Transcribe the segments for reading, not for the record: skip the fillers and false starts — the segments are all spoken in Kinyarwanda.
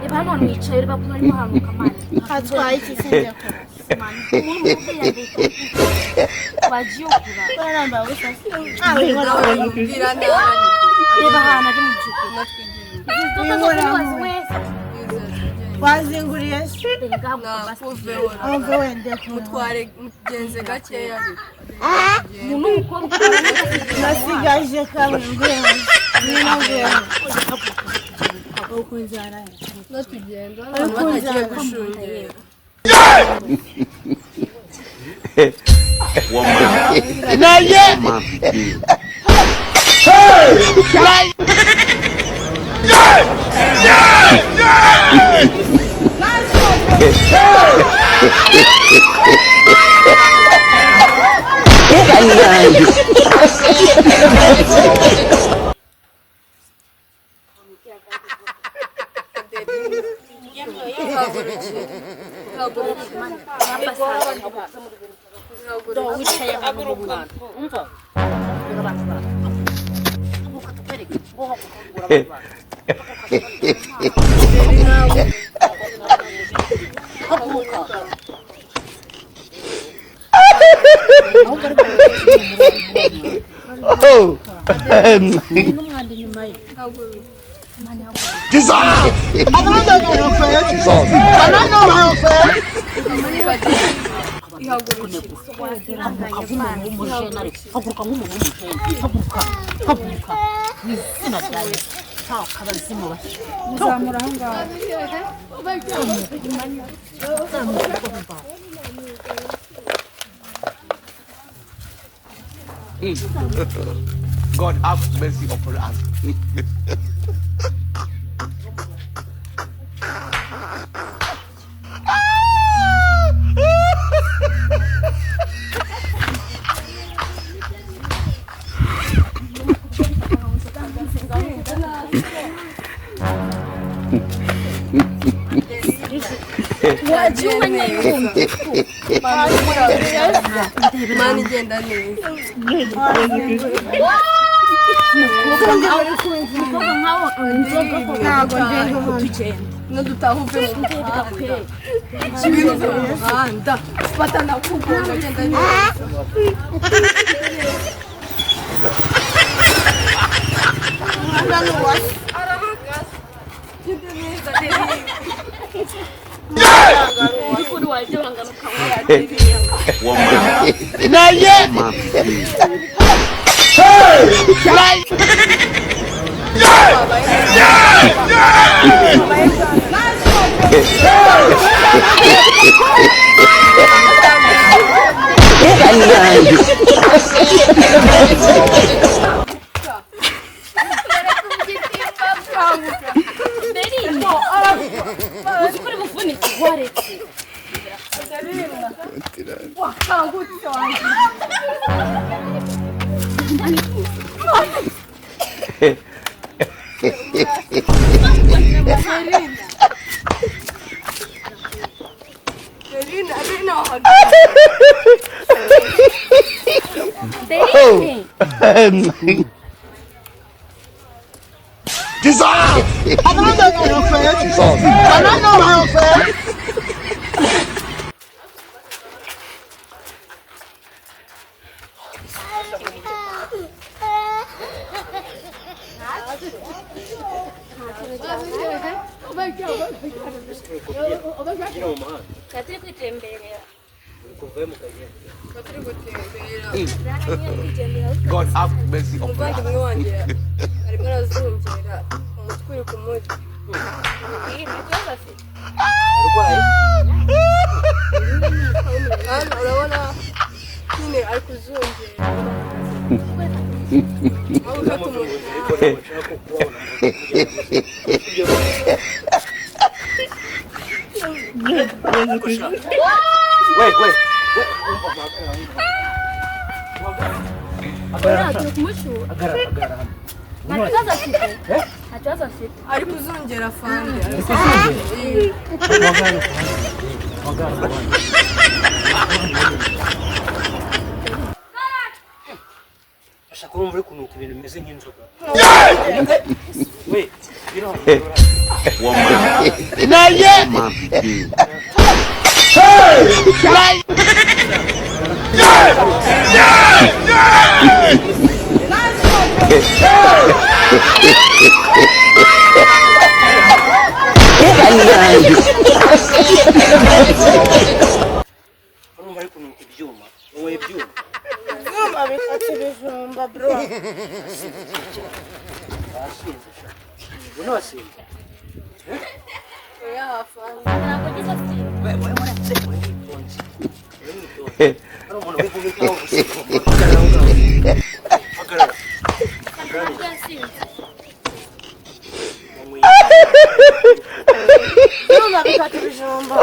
Eba none wicaye uri bakuno arimo hanuka mani. Atwaye iki sinze ko. Mani. Umuntu yabuta. Wagiye kura. Baramba usasi. Bwira nani. Eba hana ari mu byuko. Natwigiye. Wazinguriye se. Ave wende mutware mugenze gakeya. Umuntu ukora nasigaje kamwe ngwera. Ukunzara. Natugenda abantu batagiye gushungera. Naye. Oh. Jesus! I don't know your friend. Jesus! I don't know my friend. God have mercy upon us. Mani genda neza. Nadutaha uve mu muhanda. Ibintu byo mu muhanda. Batana kugonga genda neza. Jesus! I don't know your friend. Jesus! I don't know my friend. God have mercy upon us. Umuvandimwe wanjye arimo arazungera umutwe uri ku mutwe. Hano urabona nyine ari kuzungera. Aho ufata umutwe. Wait. Ari kuzungera fande. Ashaka urumva uri kunuka ibintu bimeze nk'inzoga. Wait, you know. naye Nyuma bikata ibijumba bro. Nyuma bikata ibijumba.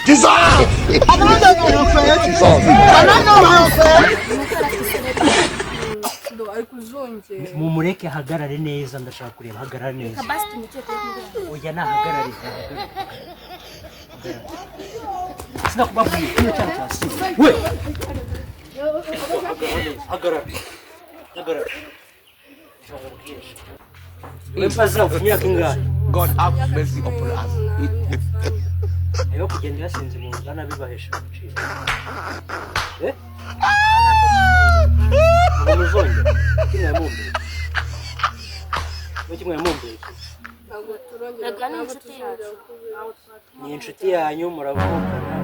Jesus! I don't know your friend. Jesus. I don't know your friend. mumureke hagarare neza ndashaka kureba hagarara neza Basi tumecheka kumbe. oya nahagarare sinakubabwiye kino cyane cyasi we hagarara hagarara wempaza imyaka ingahe God have mercy upon us. ayo kugenda yasinze mu ngana bibahesha agaciro ngo muzongera kimwe yamumbere kimwe yamumbere Rega ni inshuti yacu. ni inshuti yanyu muravukana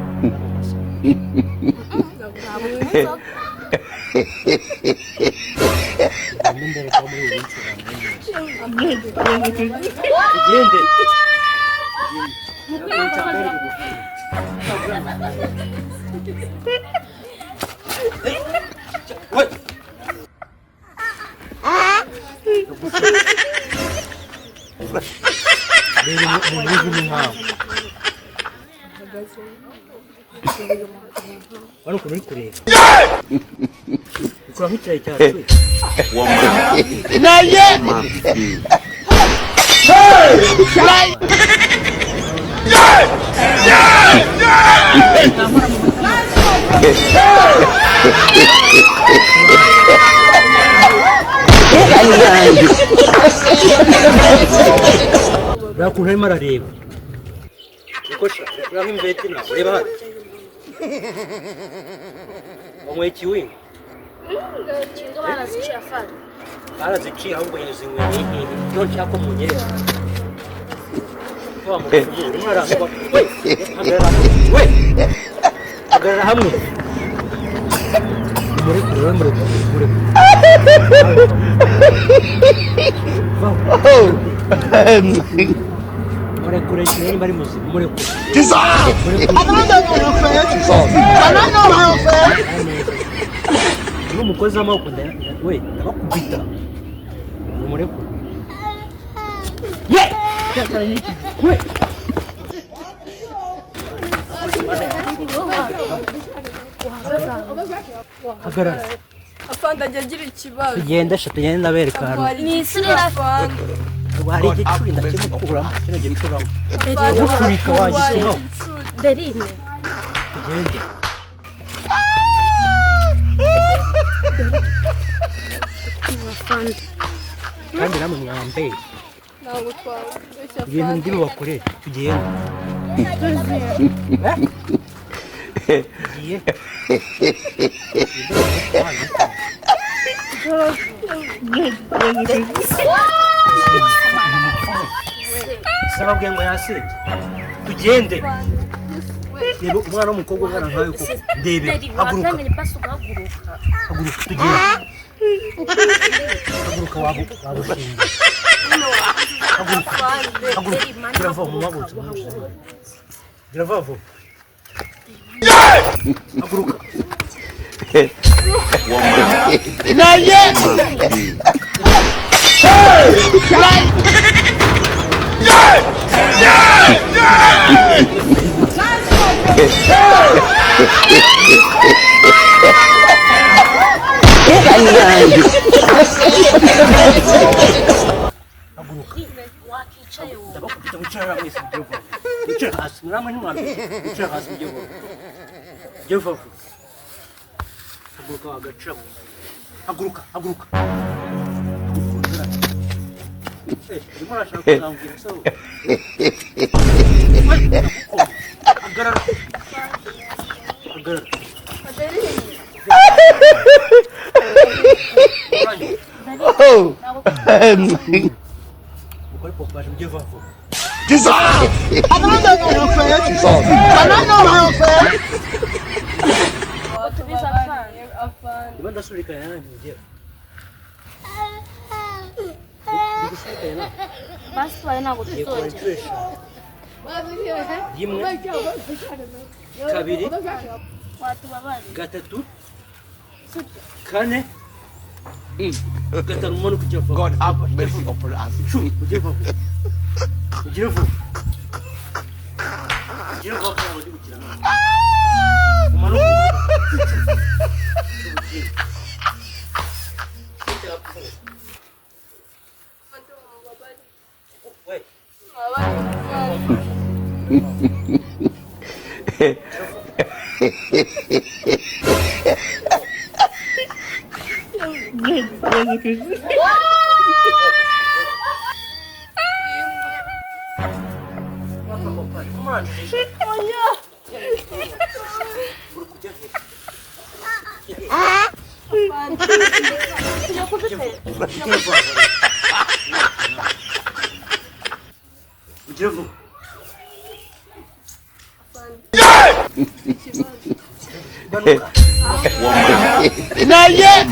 imbere kwa muri ubu tugende wano ukuntu uri kureba ukura nk'ikirayi cyatwe Naye uriya kuntu arimo arareba nikosha uriya nk'imbeti nawe reba hano wanyweye ikiwinga Kinga baraziciye afana. baraziciye ahubwo yazinyweye none nshaka ko munyereka hagarara hamwe murekure murekure murekure ikirere bari muzima murekure Jesus! I don't know your friend. Jesus. I don't know your friend. n'umukozi w'amaboko we ndabakubita murekure we hagarara afanda ajya agira ikibazo tugende tugende ndabereka hano Ni isura afanda hari igicuri ndakimukuramo kino gicuramo ugupfurika wagisumaho Derine. tugende kandi namwe mwambaye ntabwo twabeshya ibintu ndi bubakore tugende tugiye sababwiye ngo yasenze tugende reba umwana w'umukobwa ungana nkawe koko ndebe haguruka Basi ugahaguruka. haguruka tugende haguruka wabushinga haguruka haguruka girava mu maboko girava vuba haguruka Naye Wakicaye wowe. ndabakubita wicara mwese mujye vuba wicara hasi muramwe ntimwambe wicara hasi mujye vuba mujye vuba haguruka wagacamo haguruka haguruka urimo urashaka kuzambwira so hagarara hagarara Oh. ukore pompaje ujye vaho Jesus! I don't know your face. Jesus. Can I know your face? Tubiza afana. niba ndasubikana nanjye ugera ndigushubikana nawe Basi twaye ntabwo ngiye kubara tuzongera. inshuro eshanu rimwe kabiri Watubabarira. gatatu kane gatanu umanuka ujya vaho God have mercy upon us. ujye vaho ugire vuba ugire vuba kugira ngo ndi gukina nawe umanuka ugire vuba manuka Not yet.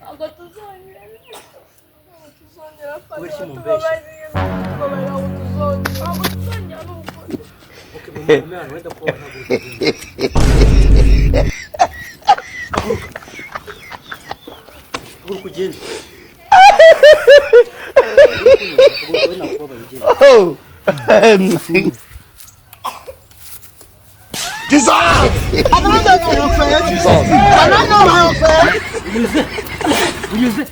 Ntabwo tuzongera. Where's your mom, Okay, mama, wenda kwa haguruka ugende Oh. Jesus! I don't know your face. Jesus. Can I know your face? unyuze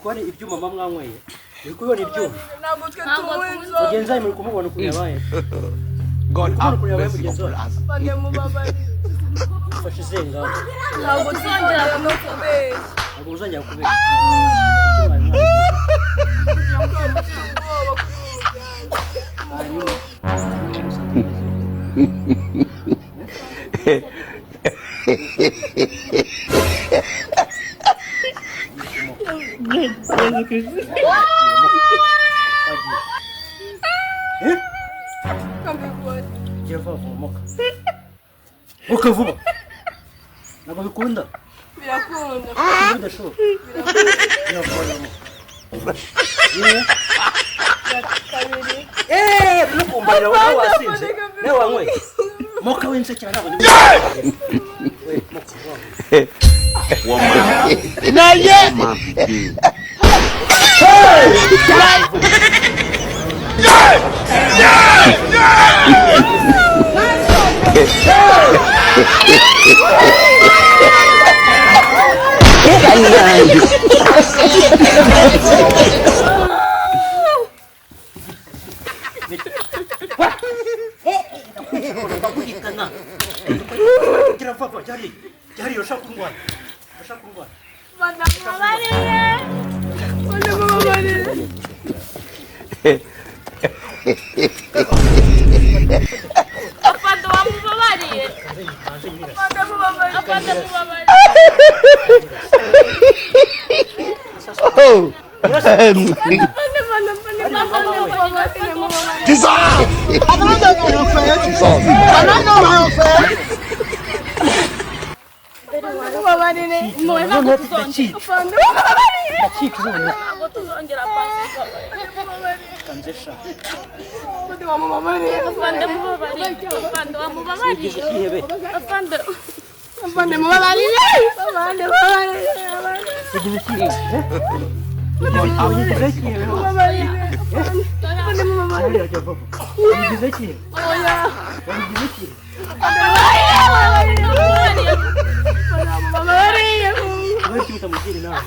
Kwani ibyuma mama mwanyweye uri kubona ibyuma Ntabwo twe tuwinzo. mugenzi wawe muri kumubona ukuntu yabaye God have mercy upon us. Bane mubabarire. ufashe izenga Ntabwo tuzongera no kubeshya. ntabwo uzongera kubeshya icyo mwari mwari gira vuba vuba moka moka vuba ntabwo bikunda Birakunda. ntabwo bidashoboka birakunda rimwe Kabiri. no kumbarira wowe wasinze nawe wanyweye moka winsekera ntabwo ndi moka Not yet. bakugitana gira vuba vuba cyari cyari urashaka kurwara urashaka kurwara Bane mubabarire. Bane mubabarire. Afande wamubabariye. hanze nyirasi Bane mubabarire. Afande mubabarire. Oh. Jesus! I don't know your face. Jesus. Can I know your face? mubabarire. Mwe ntabwo tuzongera. Afande mubabarire. Ntabwo tuzongera pasi. Kanzesha. Afande mubabarire. Afande mubabarire. Afande mubabarire. Afande. Afande mubabarire. Afande mubabarire. Igize kihe? Igize kihe? Mubabarire. Afande mubabarire. Igize kihe? Oya. Igize kihe? Mubabarire. Wewe kibuta mujiri nawe.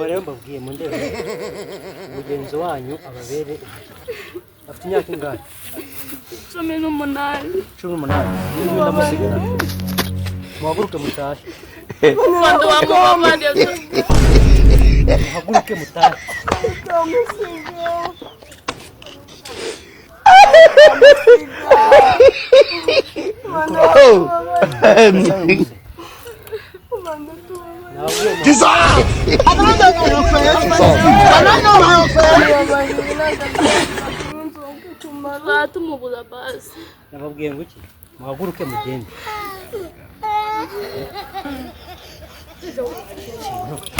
Rero mbabwiye mu ndebe mugenzi wanyu ababere afite imyaka ingahe? 18. 18. Ndamusigara muhaguruke mutahe. Afande mubabarire. Muhaguruke mutahe. I don't know your face. I don't know your face. Tumubuza basi. Nababwiye ngo iki? Muhaguruke mugende.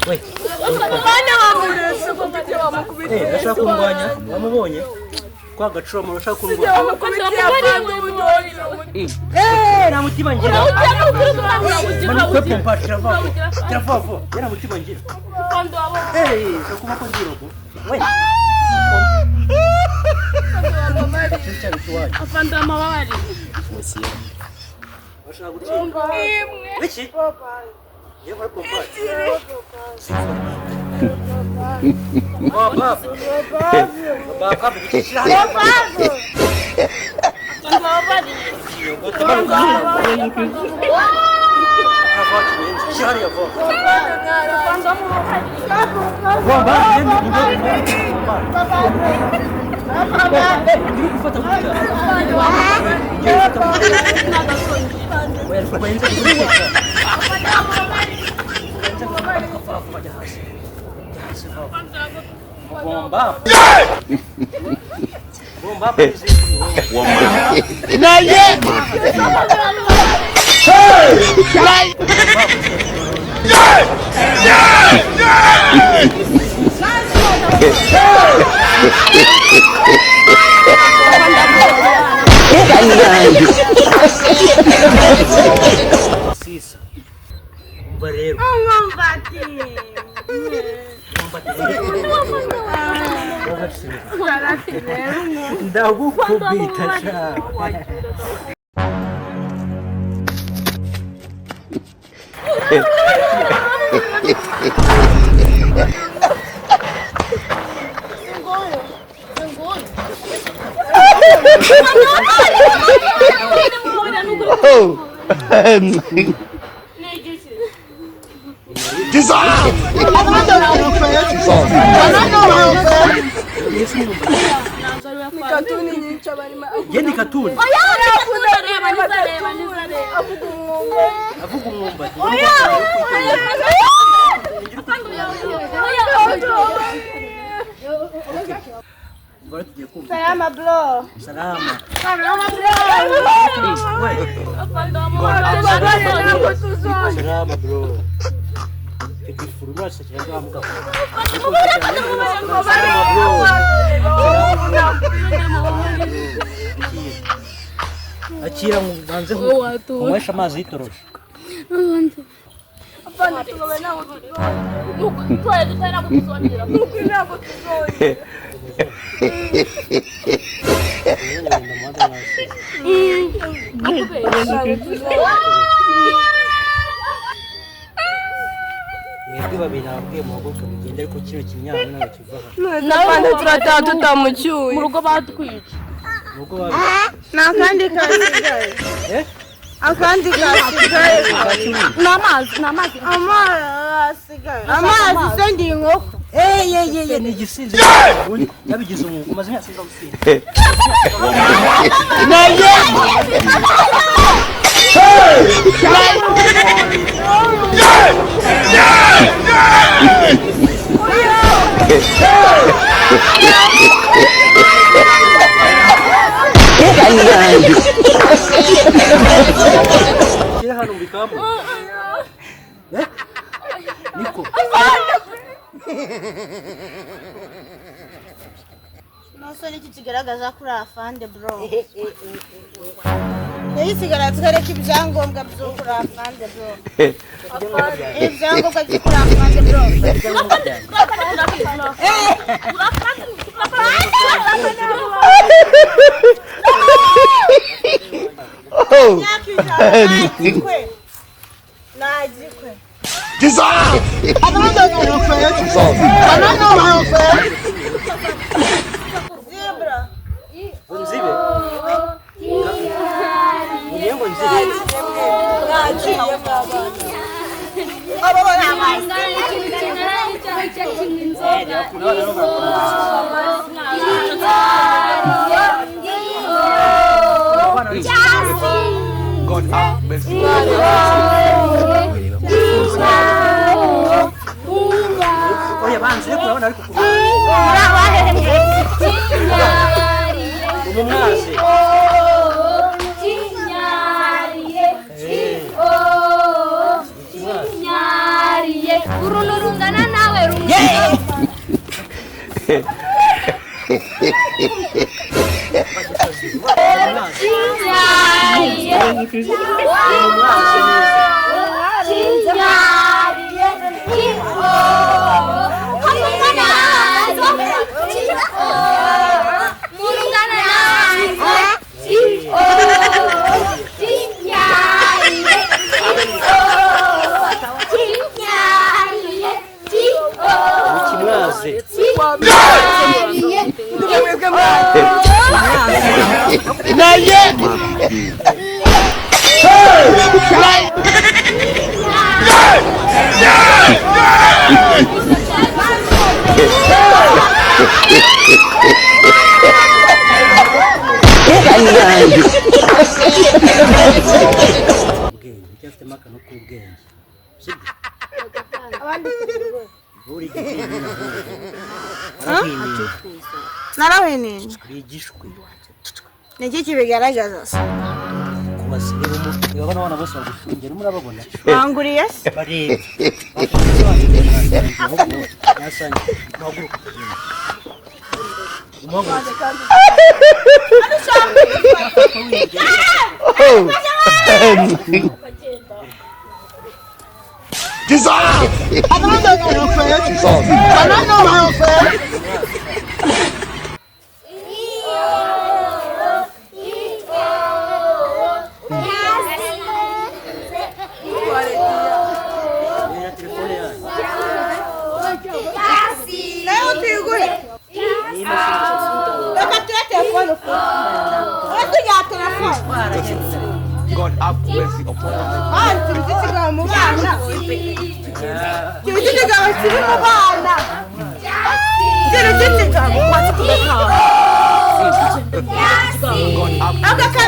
We. Bana bamurese ko bite bamukubita. Ndashaka kumwanya. Wamubonye? Kwa gacuro murashaka kumwanya. Na mutima ngira. Mani kwe pompa travavo. Travavo. Yana mutima ngira. Shakuma ko ndiro ko. We. Afande mubabarire. Washaka gutsinda. Iki? Yewe pompa. Baba. Baba bikishira. Bomba. Bomba. Not yet. Hey! Sisa. Barero. Ndagukubita cyane. Yendi katuni. Avuga umwumbati. Salama bro. Salama. Salama bro. Salama bro. Kifuruna sasa mka. Achira mwanze kumwesha mazi itorosha. Hapana tunaona mwebwe babiri nababwiye muhaguruke mugende ariko kino kinyana ntabwo kivaho. Napanda turataha tutamucyuye. Mu rugo batwica. Murugo babiri. Nakandi kasigaye. akandi gasigaye N'amazi amazi sendi inkoko ni igisizi yabigize umwuga umaze imyaka isinga gusinda kira hano mbikamo niko Nosoni iki kigaragaza kuri afande bro. Ntisigara twereke ibyangombwa byo kuri afande bro. Ibyangombwa byo kuri afande bro. Najikwe. Dissolve! I don't know your face. Dissolve. I don't know your face. Zebra. unzibe Nyengo nzibe God have mercy. Oya banze reko urabona ariko umumwazi urunurungana nawe rungana Narawene. bigishwe Niki kibigaragaza? kubasireba umuntu abana bose bagufungera murababona Banguriye? barebe nasanye maguruka Dissolve! I don't know your face. Dissolve. I don't know your face. God have mercy upon us. God have